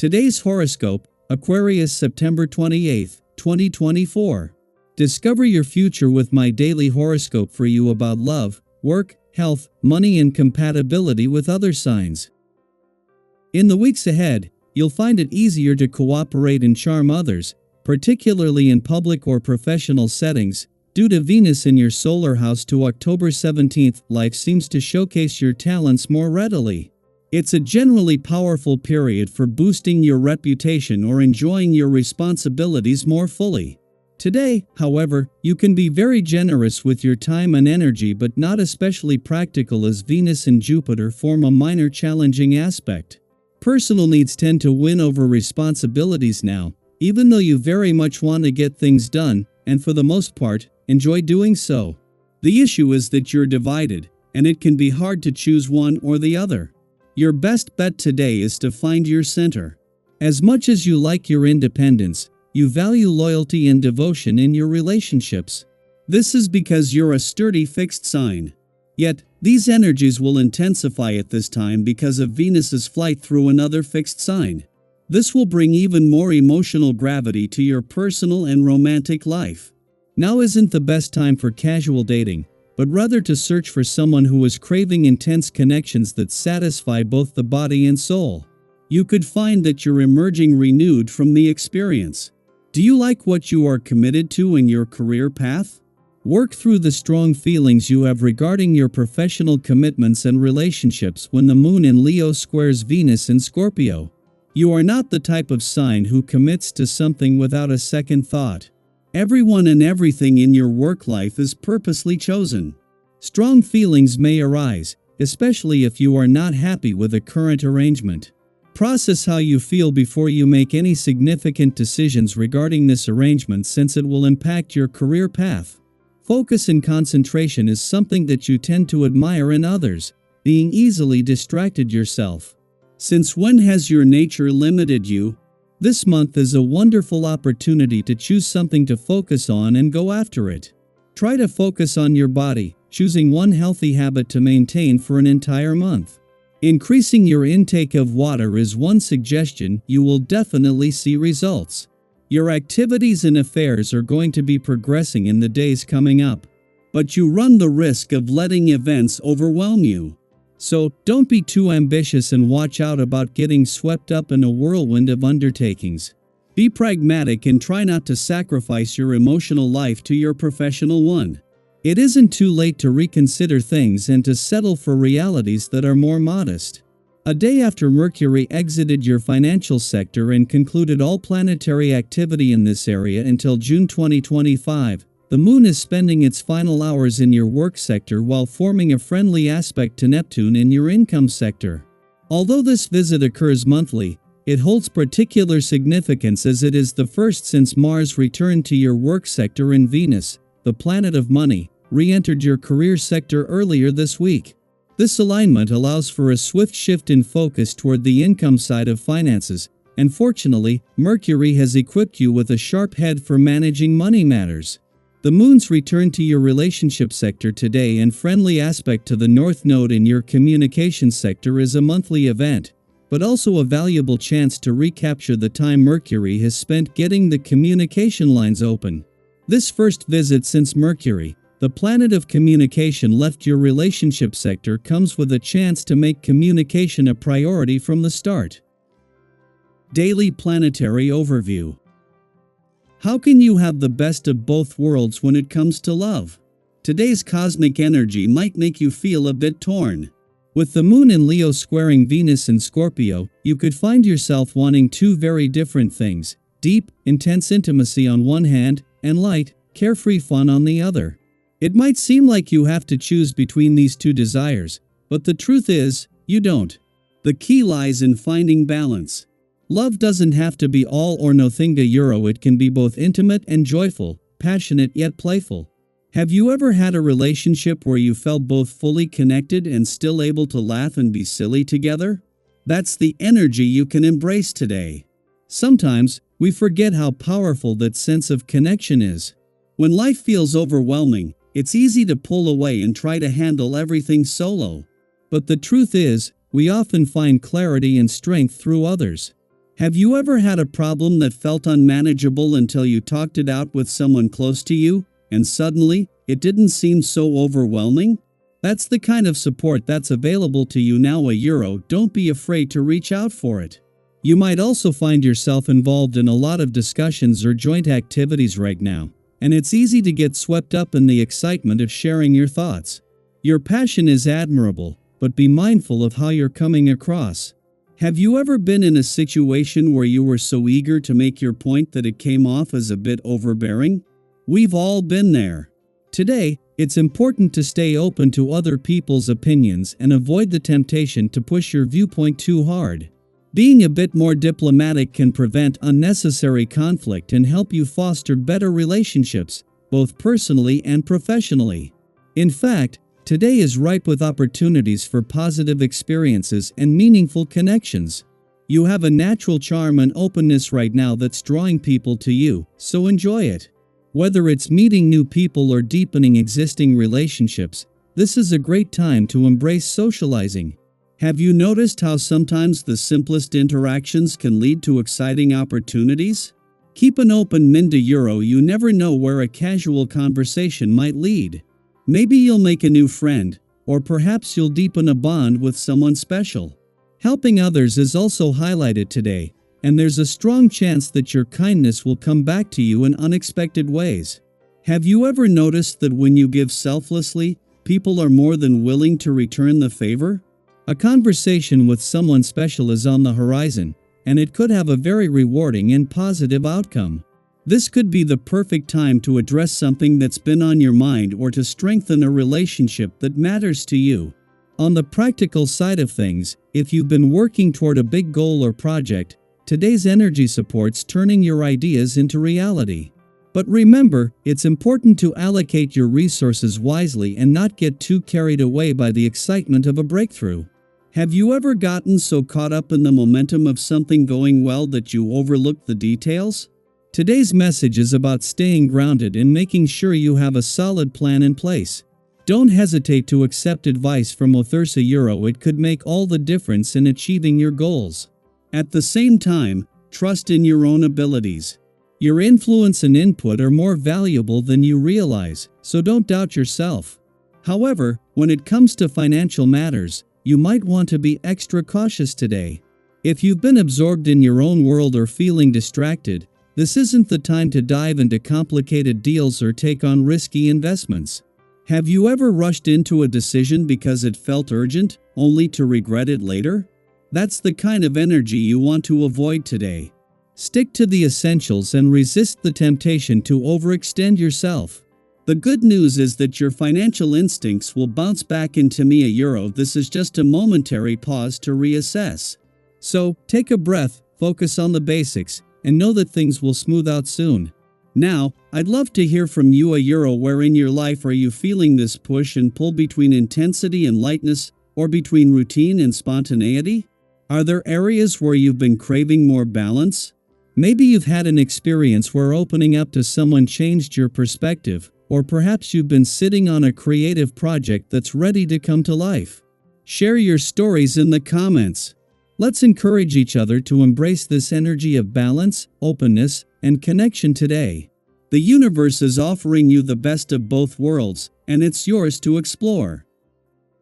Today's horoscope, Aquarius September 28, 2024. Discover your future with my daily horoscope for you about love, work, health, money and compatibility with other signs. In the weeks ahead, you'll find it easier to cooperate and charm others, particularly in public or professional settings. Due to Venus in your solar house to October 17th, life seems to showcase your talents more readily. It's a generally powerful period for boosting your reputation or enjoying your responsibilities more fully. Today, however, you can be very generous with your time and energy but not especially practical as Venus and Jupiter form a minor challenging aspect. Personal needs tend to win over responsibilities now, even though you very much want to get things done, and for the most part, enjoy doing so. The issue is that you're divided, and it can be hard to choose one or the other. Your best bet today is to find your center. As much as you like your independence, you value loyalty and devotion in your relationships. This is because you're a sturdy fixed sign. Yet, these energies will intensify at this time because of Venus's flight through another fixed sign. This will bring even more emotional gravity to your personal and romantic life. Now isn't the best time for casual dating, but rather to search for someone who is craving intense connections that satisfy both the body and soul. You could find that you're emerging renewed from the experience. Do you like what you are committed to in your career path? Work through the strong feelings you have regarding your professional commitments and relationships when the Moon in Leo squares Venus in Scorpio. You are not the type of sign who commits to something without a second thought. Everyone and everything in your work life is purposely chosen. Strong feelings may arise, especially if you are not happy with a current arrangement. Process how you feel before you make any significant decisions regarding this arrangement since it will impact your career path. Focus and concentration is something that you tend to admire in others, being easily distracted yourself. Since when has your nature limited you? This month is a wonderful opportunity to choose something to focus on and go after it. Try to focus on your body, choosing one healthy habit to maintain for an entire month. Increasing your intake of water is one suggestion. You will definitely see results. Your activities and affairs are going to be progressing in the days coming up, but you run the risk of letting events overwhelm you. So, don't be too ambitious and watch out about getting swept up in a whirlwind of undertakings. Be pragmatic and try not to sacrifice your emotional life to your professional one. It isn't too late to reconsider things and to settle for realities that are more modest. A day after Mercury exited your financial sector and concluded all planetary activity in this area until June 2025, the Moon is spending its final hours in your work sector while forming a friendly aspect to Neptune in your income sector. Although this visit occurs monthly, it holds particular significance as it is the first since Mars returned to your work sector and Venus, the planet of money, re-entered your career sector earlier this week. This alignment allows for a swift shift in focus toward the income side of finances, and fortunately, Mercury has equipped you with a sharp head for managing money matters. The Moon's return to your relationship sector today and friendly aspect to the North Node in your communications sector is a monthly event, but also a valuable chance to recapture the time Mercury has spent getting the communication lines open. This first visit since Mercury, the planet of communication, left your relationship sector comes with a chance to make communication a priority from the start. Daily Planetary Overview. How can you have the best of both worlds when it comes to love? Today's cosmic energy might make you feel a bit torn. With the Moon in Leo squaring Venus in Scorpio, you could find yourself wanting two very different things: deep, intense intimacy on one hand, and light, carefree fun on the other. It might seem like you have to choose between these two desires, but the truth is, you don't. The key lies in finding balance. Love doesn't have to be all or nothing. It can be both intimate and joyful, passionate yet playful. Have you ever had a relationship where you felt both fully connected and still able to laugh and be silly together? That's the energy you can embrace today. Sometimes, we forget how powerful that sense of connection is. When life feels overwhelming, it's easy to pull away and try to handle everything solo. But the truth is, we often find clarity and strength through others. Have you ever had a problem that felt unmanageable until you talked it out with someone close to you, and suddenly, it didn't seem so overwhelming? That's the kind of support that's available to you now. Don't be afraid to reach out for it. You might also find yourself involved in a lot of discussions or joint activities right now, and it's easy to get swept up in the excitement of sharing your thoughts. Your passion is admirable, but be mindful of how you're coming across. Have you ever been in a situation where you were so eager to make your point that it came off as a bit overbearing? We've all been there. Today, it's important to stay open to other people's opinions and avoid the temptation to push your viewpoint too hard. Being a bit more diplomatic can prevent unnecessary conflict and help you foster better relationships, both personally and professionally. In fact, today is ripe with opportunities for positive experiences and meaningful connections. You have a natural charm and openness right now that's drawing people to you, so enjoy it. Whether it's meeting new people or deepening existing relationships, this is a great time to embrace socializing. Have you noticed how sometimes the simplest interactions can lead to exciting opportunities? Keep an open mind. You never know where a casual conversation might lead. Maybe you'll make a new friend, or perhaps you'll deepen a bond with someone special. Helping others is also highlighted today, and there's a strong chance that your kindness will come back to you in unexpected ways. Have you ever noticed that when you give selflessly, people are more than willing to return the favor? A conversation with someone special is on the horizon, and it could have a very rewarding and positive outcome. This could be the perfect time to address something that's been on your mind or to strengthen a relationship that matters to you. On the practical side of things, if you've been working toward a big goal or project, today's energy supports turning your ideas into reality. But remember, it's important to allocate your resources wisely and not get too carried away by the excitement of a breakthrough. Have you ever gotten so caught up in the momentum of something going well that you overlooked the details? Today's message is about staying grounded and making sure you have a solid plan in place. Don't hesitate to accept advice from authors. It could make all the difference in achieving your goals. At the same time, trust in your own abilities. Your influence and input are more valuable than you realize, so don't doubt yourself. However, when it comes to financial matters, you might want to be extra cautious today. If you've been absorbed in your own world or feeling distracted, this isn't the time to dive into complicated deals or take on risky investments. Have you ever rushed into a decision because it felt urgent, only to regret it later? That's the kind of energy you want to avoid today. Stick to the essentials and resist the temptation to overextend yourself. The good news is that your financial instincts will bounce back into me. This is just a momentary pause to reassess. So, take a breath, focus on the basics, and know that things will smooth out soon. Now, I'd love to hear from you. Where in your life are you feeling this push and pull between intensity and lightness, or between routine and spontaneity? Are there areas where you've been craving more balance? Maybe you've had an experience where opening up to someone changed your perspective, or perhaps you've been sitting on a creative project that's ready to come to life. Share your stories in the comments. Let's encourage each other to embrace this energy of balance, openness, and connection today. The universe is offering you the best of both worlds, and it's yours to explore.